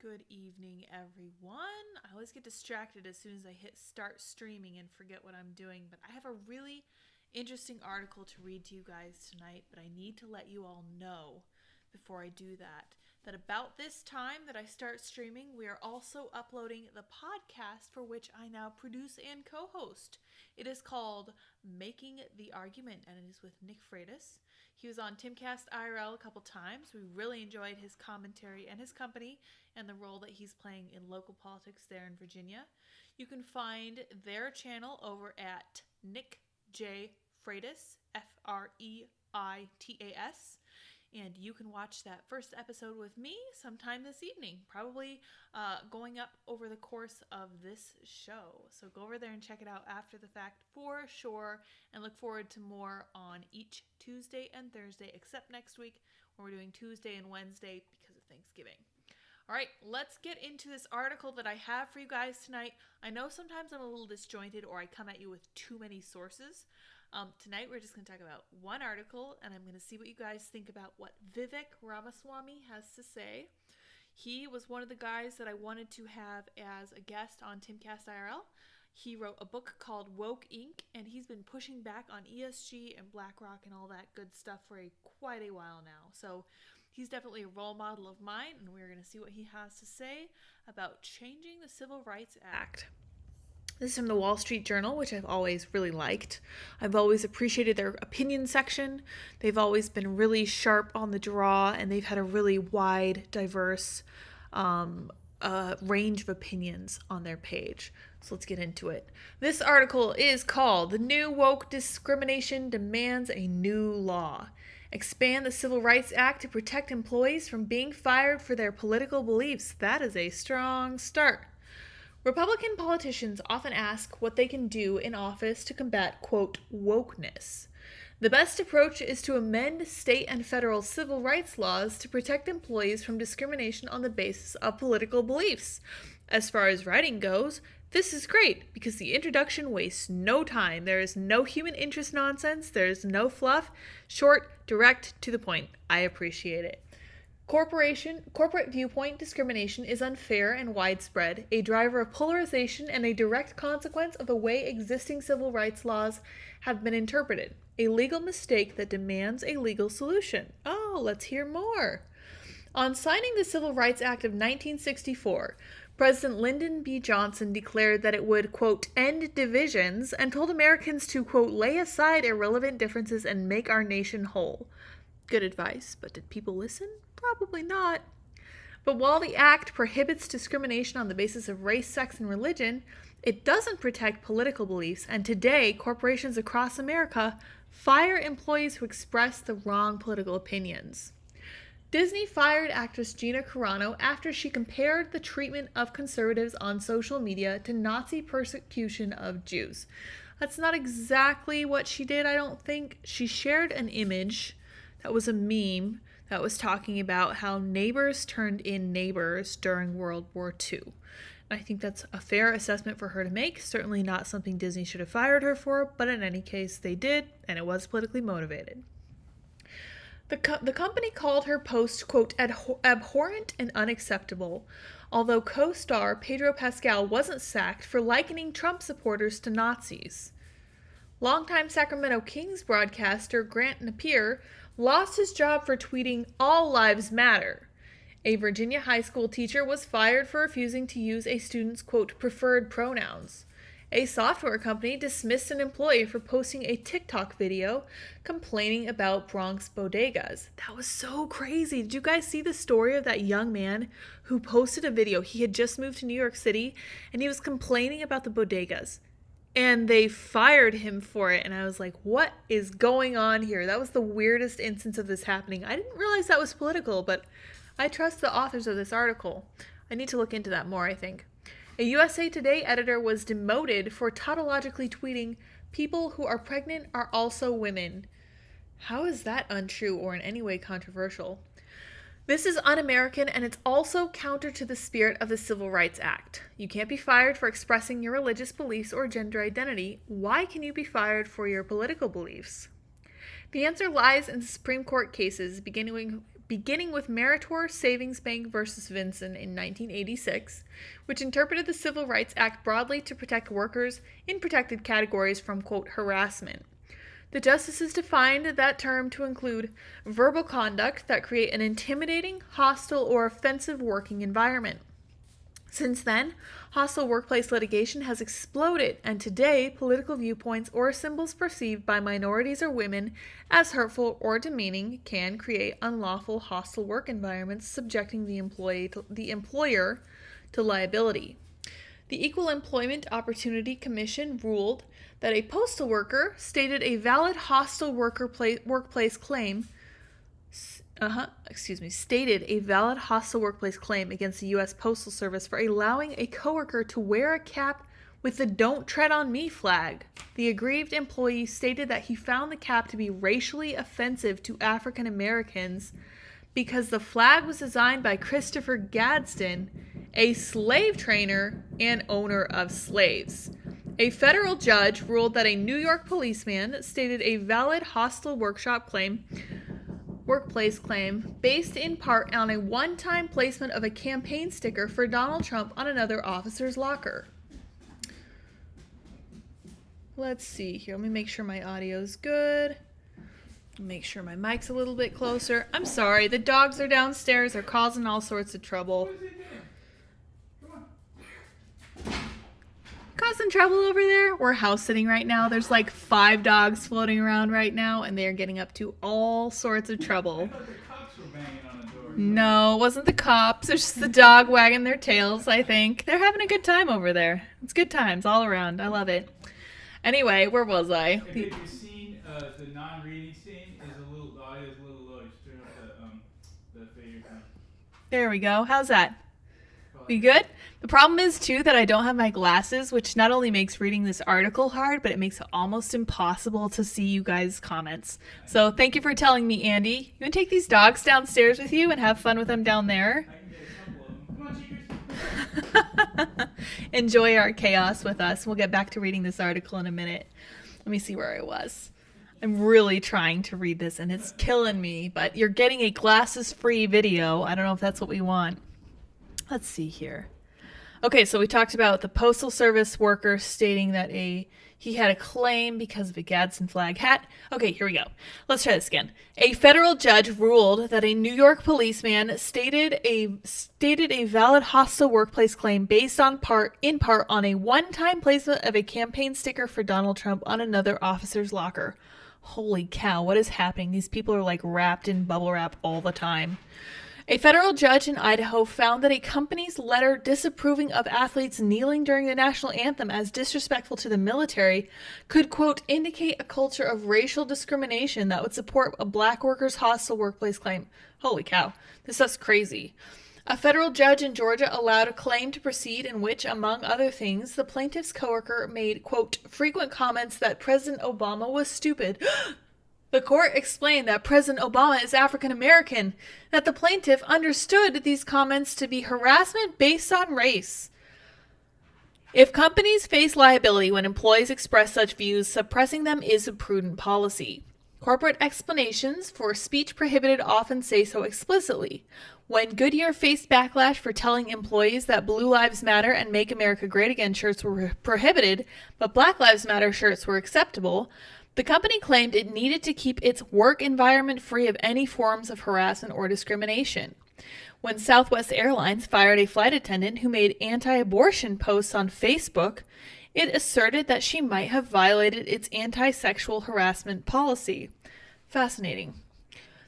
Good evening, everyone. I always get distracted as soon as I hit start streaming and forget what I'm doing, but I have a really interesting article to read to you guys tonight, but I need to let you all know before I do that about this time that I start streaming, we are also uploading the podcast for which I now produce and co-host. It is called Making the Argument, and it is with Nick Freitas. He was on Timcast IRL a couple times. We really enjoyed his commentary and his company and the role that he's playing in local politics there in Virginia. You can find their channel over at Nick J. Freitas, Freitas. And you can watch that first episode with me sometime this evening, probably going up over the course of this show. So go over there and check it out after the fact for sure, and look forward to more on each Tuesday and Thursday, except next week where we're doing Tuesday and Wednesday because of Thanksgiving. All right, let's get into this article that I have for you guys tonight. I know sometimes I'm a little disjointed or I come at you with too many sources. Tonight we're just going to talk about one article, and I'm going to see what you guys think about what Vivek Ramaswamy has to say. He was one of the guys that I wanted to have as a guest on Timcast IRL. He wrote a book called Woke Inc., and he's been pushing back on ESG and BlackRock and all that good stuff for quite a while now. So he's definitely a role model of mine, and we're going to see what he has to say about changing the Civil Rights Act. This is from the Wall Street Journal, which I've always really liked. I've always appreciated their opinion section. They've always been really sharp on the draw, and they've had a really wide, diverse range of opinions on their page. So let's get into it. This article is called "The New Woke Discrimination Demands a New Law. Expand the Civil Rights Act to protect employees from being fired for their political beliefs." That is a strong start. Republican politicians often ask what they can do in office to combat, quote, wokeness. The best approach is to amend state and federal civil rights laws to protect employees from discrimination on the basis of political beliefs. As far as writing goes, this is great because the introduction wastes no time. There is no human interest nonsense. There is no fluff. Short, direct, to the point. I appreciate it. Corporate viewpoint discrimination is unfair and widespread, a driver of polarization and a direct consequence of the way existing civil rights laws have been interpreted. A legal mistake that demands a legal solution. Oh, let's hear more. On signing the Civil Rights Act of 1964, President Lyndon B. Johnson declared that it would, quote, end divisions and told Americans to, quote, lay aside irrelevant differences and make our nation whole. Good advice, but did people listen? Probably not. But while the act prohibits discrimination on the basis of race, sex, and religion, it doesn't protect political beliefs, and today, corporations across America fire employees who express the wrong political opinions. Disney fired actress Gina Carano after she compared the treatment of conservatives on social media to Nazi persecution of Jews. That's not exactly what she did, I don't think. She shared an image that was a meme that was talking about how neighbors turned in neighbors during World War II. And I think that's a fair assessment for her to make. Certainly not something Disney should have fired her for, but in any case, they did, and it was politically motivated. The company called her post, quote, abhorrent and unacceptable, although co-star Pedro Pascal wasn't sacked for likening Trump supporters to Nazis. Longtime Sacramento Kings broadcaster Grant Napier lost his job for tweeting "All Lives Matter." A Virginia high school teacher was fired for refusing to use a student's, quote, preferred pronouns. A software company dismissed an employee for posting a TikTok video complaining about Bronx bodegas. That was so crazy. Did you guys see the story of that young man who posted a video? He had just moved to New York City, and he was complaining about the bodegas. And they fired him for it. And I was like, what is going on here? That was the weirdest instance of this happening. I didn't realize that was political, but I trust the authors of this article. I need to look into that more, I think. A USA Today editor was demoted for tautologically tweeting, "People who are pregnant are also women." How is that untrue or in any way controversial? This is un-American, and it's also counter to the spirit of the Civil Rights Act. You can't be fired for expressing your religious beliefs or gender identity. Why can you be fired for your political beliefs? The answer lies in Supreme Court cases, beginning beginning with Meritor Savings Bank versus Vinson in 1986, which interpreted the Civil Rights Act broadly to protect workers in protected categories from, quote, harassment. The justices defined that term to include verbal conduct that create an intimidating, hostile, or offensive working environment. Since then, hostile workplace litigation has exploded, and today, political viewpoints or symbols perceived by minorities or women as hurtful or demeaning can create unlawful hostile work environments, subjecting the employer to liability. The Equal Employment Opportunity Commission ruled that a postal worker stated a valid hostile workplace claim against the U.S. Postal Service for allowing a coworker to wear a cap with the "Don't Tread on Me" flag. The aggrieved employee stated that he found the cap to be racially offensive to African Americans because the flag was designed by Christopher Gadsden, a slave trainer and owner of slaves. A federal judge ruled that a New York policeman stated a valid hostile workplace claim based in part on a one-time placement of a campaign sticker for Donald Trump on another officer's locker. Let's see here. Let me make sure my audio's good. Make sure my mic's a little bit closer. I'm sorry, the dogs are downstairs. They're causing all sorts of trouble. Causing trouble over there? We're house sitting right now. There's like 5 dogs floating around right now, and they're getting up to all sorts of trouble. I thought the cops were banging on the door. No, it wasn't the cops. It's just the dog wagging their tails, I think. They're having a good time over there. It's good times all around. I love it. Anyway, where was I? If you've seen the non-reading scene, the audio is a little low. Just turn up the figure thing. There we go. How's that? We good? The problem is, too, that I don't have my glasses, which not only makes reading this article hard, but it makes it almost impossible to see you guys' comments. So thank you for telling me, Andy. You want to take these dogs downstairs with you and have fun with them down there? I can get a couple of them. Come on, Cheekers. Enjoy our chaos with us. We'll get back to reading this article in a minute. Let me see where I was. I'm really trying to read this, and it's killing me, but you're getting a glasses-free video. I don't know if that's what we want. Let's see here. Okay, so we talked about the Postal Service worker stating that he had a claim because of a Gadsden flag hat. Okay, here we go. Let's try this again. A federal judge ruled that a New York policeman stated a valid hostile workplace claim based in part on a one-time placement of a campaign sticker for Donald Trump on another officer's locker. Holy cow, what is happening? These people are like wrapped in bubble wrap all the time. A federal judge in Idaho found that a company's letter disapproving of athletes kneeling during the national anthem as disrespectful to the military could, quote, indicate a culture of racial discrimination that would support a black worker's hostile workplace claim. Holy cow, this stuff's crazy. A federal judge in Georgia allowed a claim to proceed in which, among other things, the plaintiff's coworker made, quote, frequent comments that President Obama was stupid. The court explained that President Obama is African American, that the plaintiff understood these comments to be harassment based on race. If companies face liability when employees express such views, suppressing them is a prudent policy. Corporate explanations for speech prohibited often say so explicitly. When Goodyear faced backlash for telling employees that Blue Lives Matter and Make America Great Again shirts were prohibited, but Black Lives Matter shirts were acceptable, the company claimed it needed to keep its work environment free of any forms of harassment or discrimination. When Southwest Airlines fired a flight attendant who made anti-abortion posts on Facebook, it asserted that she might have violated its anti-sexual harassment policy. Fascinating.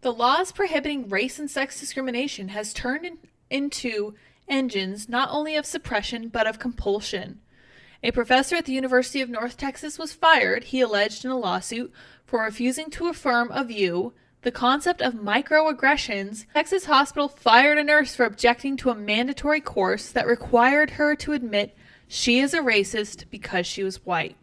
The laws prohibiting race and sex discrimination has turned into engines not only of suppression but of compulsion. A professor at the University of North Texas was fired, he alleged in a lawsuit, for refusing to affirm a view, the concept of microaggressions. Texas hospital fired a nurse for objecting to a mandatory course that required her to admit she is a racist because she was white.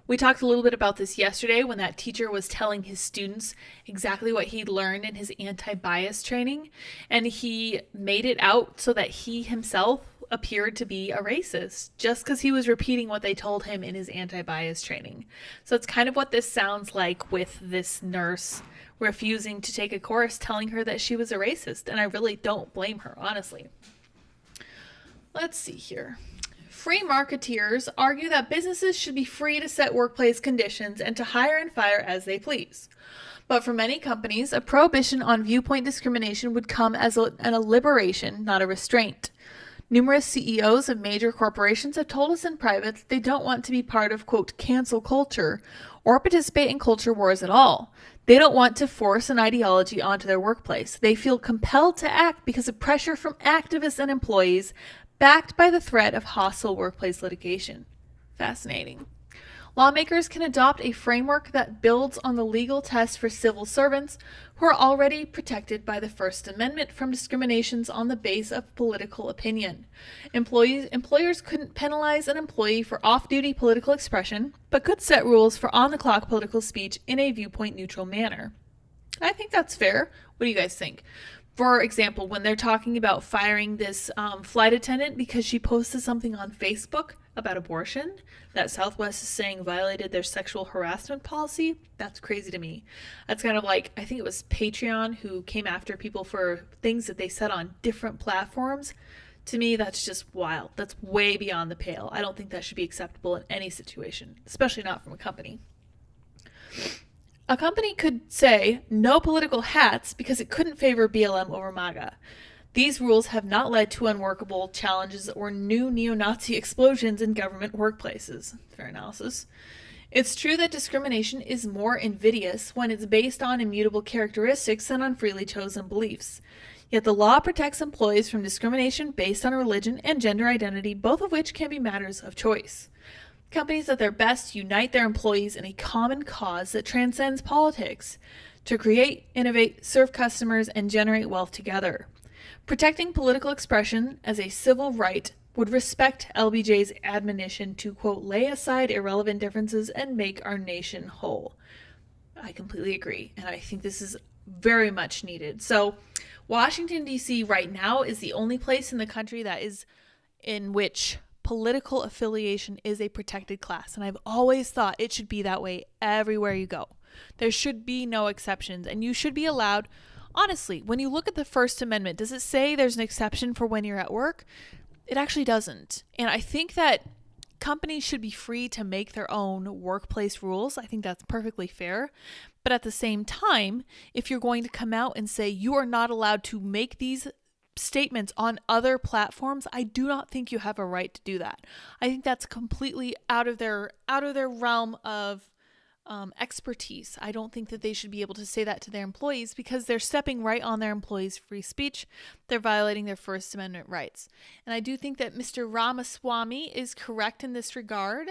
We talked a little bit about this yesterday when that teacher was telling his students exactly what he'd learned in his anti-bias training, and he made it out so that he himself appeared to be a racist just because he was repeating what they told him in his anti-bias training. So it's kind of what this sounds like with this nurse refusing to take a course telling her that she was a racist. And I really don't blame her, honestly. Let's see here. Free marketeers argue that businesses should be free to set workplace conditions and to hire and fire as they please. But for many companies, a prohibition on viewpoint discrimination would come as a liberation, not a restraint. Numerous CEOs of major corporations have told us in private that they don't want to be part of, quote, cancel culture or participate in culture wars at all. They don't want to force an ideology onto their workplace. They feel compelled to act because of pressure from activists and employees, backed by the threat of hostile workplace litigation. Fascinating. Lawmakers can adopt a framework that builds on the legal test for civil servants who are already protected by the First Amendment from discriminations on the base of political opinion. Employers couldn't penalize an employee for off-duty political expression, but could set rules for on-the-clock political speech in a viewpoint-neutral manner. I think that's fair. What do you guys think? For example, when they're talking about firing this flight attendant because she posted something on Facebook about abortion that Southwest is saying violated their sexual harassment policy, that's crazy to me. That's kind of like, I think it was Patreon who came after people for things that they said on different platforms. To me, that's just wild. That's way beyond the pale. I don't think that should be acceptable in any situation, especially not from a company. A company could say no political hats because it couldn't favor BLM over MAGA. These rules have not led to unworkable challenges or new neo-Nazi explosions in government workplaces. Fair analysis. It's true that discrimination is more invidious when it's based on immutable characteristics than on freely chosen beliefs. Yet the law protects employees from discrimination based on religion and gender identity, both of which can be matters of choice. Companies at their best unite their employees in a common cause that transcends politics to create, innovate, serve customers, and generate wealth together. Protecting political expression as a civil right would respect LBJ's admonition to, quote, lay aside irrelevant differences and make our nation whole. I completely agree, and I think this is very much needed. So, Washington, D.C. right now is the only place in the country that is in which political affiliation is a protected class, and I've always thought it should be that way everywhere you go. There should be no exceptions, and you should be allowed. Honestly, when you look at the First Amendment, does it say there's an exception for when you're at work? It actually doesn't. And I think that companies should be free to make their own workplace rules. I think that's perfectly fair. But at the same time, if you're going to come out and say you are not allowed to make these statements on other platforms, I do not think you have a right to do that. I think that's completely out of their realm of expertise. I don't think that they should be able to say that to their employees because they're stepping right on their employees' free speech. They're violating their First Amendment rights. And I do think that Mr. Ramaswamy is correct in this regard.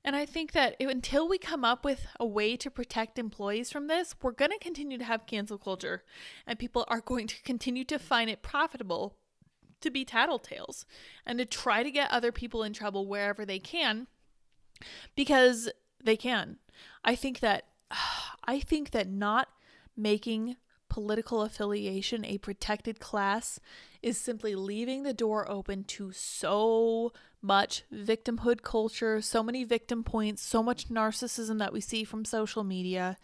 And I think that until we come up with a way to protect employees from this, we're going to continue to have cancel culture. And people are going to continue to find it profitable to be tattletales and to try to get other people in trouble wherever they can because they can. I think that not making political affiliation a protected class is simply leaving the door open to so much victimhood culture, so many victim points, so much narcissism that we see from social media.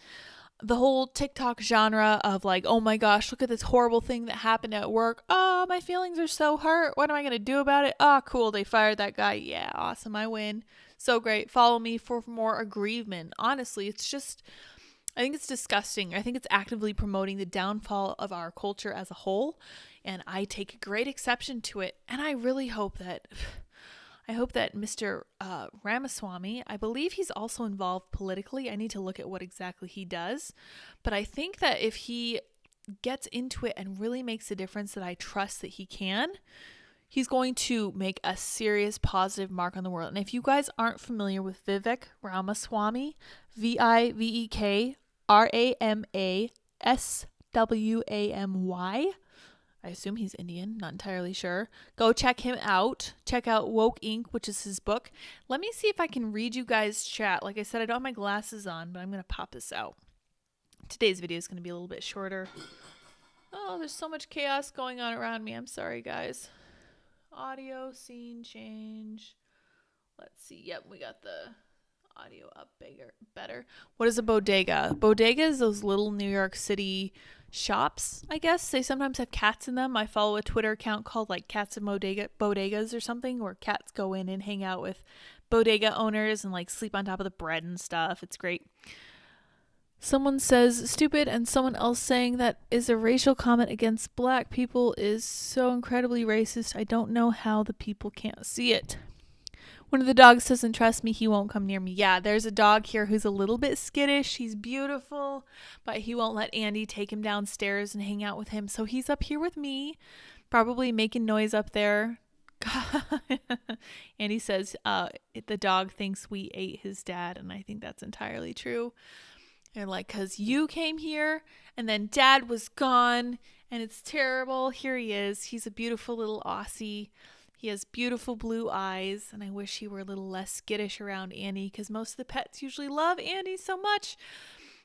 The whole TikTok genre of like, oh my gosh, look at this horrible thing that happened at work. Oh, my feelings are so hurt. What am I going to do about it? Oh, cool. They fired that guy. Yeah, awesome. I win. So great. Follow me for more aggrievement. Honestly, I think it's disgusting. I think it's actively promoting the downfall of our culture as a whole. And I take great exception to it. And I really hope that Mr. Ramaswamy, I believe he's also involved politically. I need to look at what exactly he does. But I think that if he gets into it and really makes a difference that I trust that he can, he's going to make a serious positive mark on the world. And if you guys aren't familiar with Vivek Ramaswamy, Vivek Ramaswamy, I assume he's Indian, not entirely sure. Go check him out. Check out Woke Inc., which is his book. Let me see if I can read you guys' chat. Like I said, I don't have my glasses on, but I'm going to pop this out. Today's video is going to be a little bit shorter. Oh, there's so much chaos going on around me. I'm sorry, guys. Audio, scene change. Let's see. Yep, we got the audio up better. What is a bodega? Bodega is those little New York City shops, I guess. They sometimes have cats in them. I follow a Twitter account called like Cats and Bodegas or something, where cats go in and hang out with bodega owners and like sleep on top of the bread and stuff. It's great. Someone says stupid, and someone else saying that is a racial comment against black people is so incredibly racist. I don't know how the people can't see it. One of the dogs doesn't trust me. He won't come near me. Yeah, there's a dog here who's a little bit skittish. He's beautiful, but he won't let Andy take him downstairs and hang out with him. So he's up here with me, probably making noise up there. Andy says the dog thinks we ate his dad, and I think that's entirely true. They're like, because you came here and then dad was gone and it's terrible. Here he is. He's a beautiful little Aussie. He has beautiful blue eyes, and I wish he were a little less skittish around Andy because most of the pets usually love Andy so much.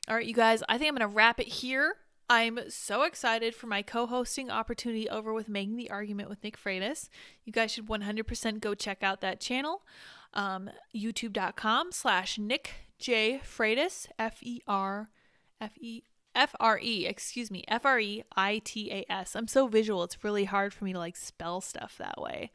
All right, you guys, I think I'm going to wrap it here. I'm so excited for my co-hosting opportunity over with Making the Argument with Nick Freitas. You guys should 100% go check out that channel. YouTube.com/Nick J Freitas, Freitas. I'm so visual. It's really hard for me to like spell stuff that way.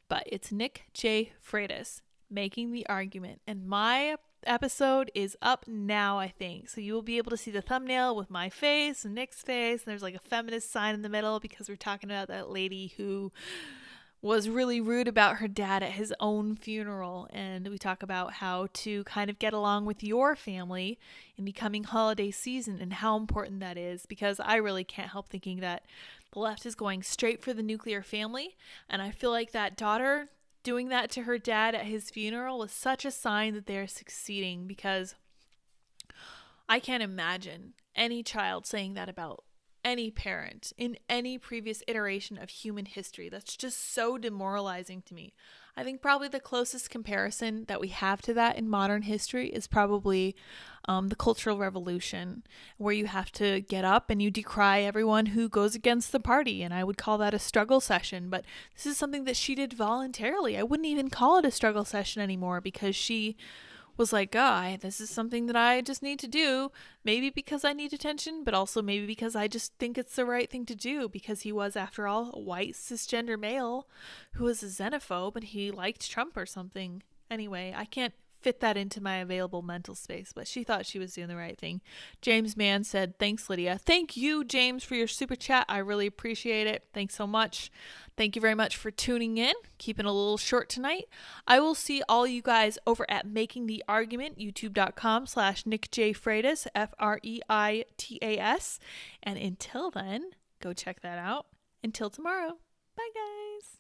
But it's Nick J Freitas, Making the Argument. And my episode is up now, I think. So you will be able to see the thumbnail with my face and Nick's face. And there's like a feminist sign in the middle because we're talking about that lady who was really rude about her dad at his own funeral. And we talk about how to kind of get along with your family in the coming holiday season and how important that is, because I really can't help thinking that the left is going straight for the nuclear family. And I feel like that daughter doing that to her dad at his funeral was such a sign that they're succeeding, because I can't imagine any child saying that about any parent in any previous iteration of human history. That's just so demoralizing to me. I think probably the closest comparison that we have to that in modern history is probably the Cultural Revolution, where you have to get up and you decry everyone who goes against the party. And I would call that a struggle session. But this is something that she did voluntarily. I wouldn't even call it a struggle session anymore, because she was like, this is something that I just need to do, maybe because I need attention, but also maybe because I just think it's the right thing to do, because he was, after all, a white cisgender male who was a xenophobe and he liked Trump or something. Anyway, I can't fit that into my available mental space, but she thought she was doing the right thing. James Mann said, thanks, Lydia. Thank you, James, for your super chat. I really appreciate it. Thanks so much. Thank you very much for tuning in. Keeping a little short tonight. I will see all you guys over at Making the Argument, youtube.com/Nick J Freitas, Freitas. And until then, go check that out. Until tomorrow. Bye, guys.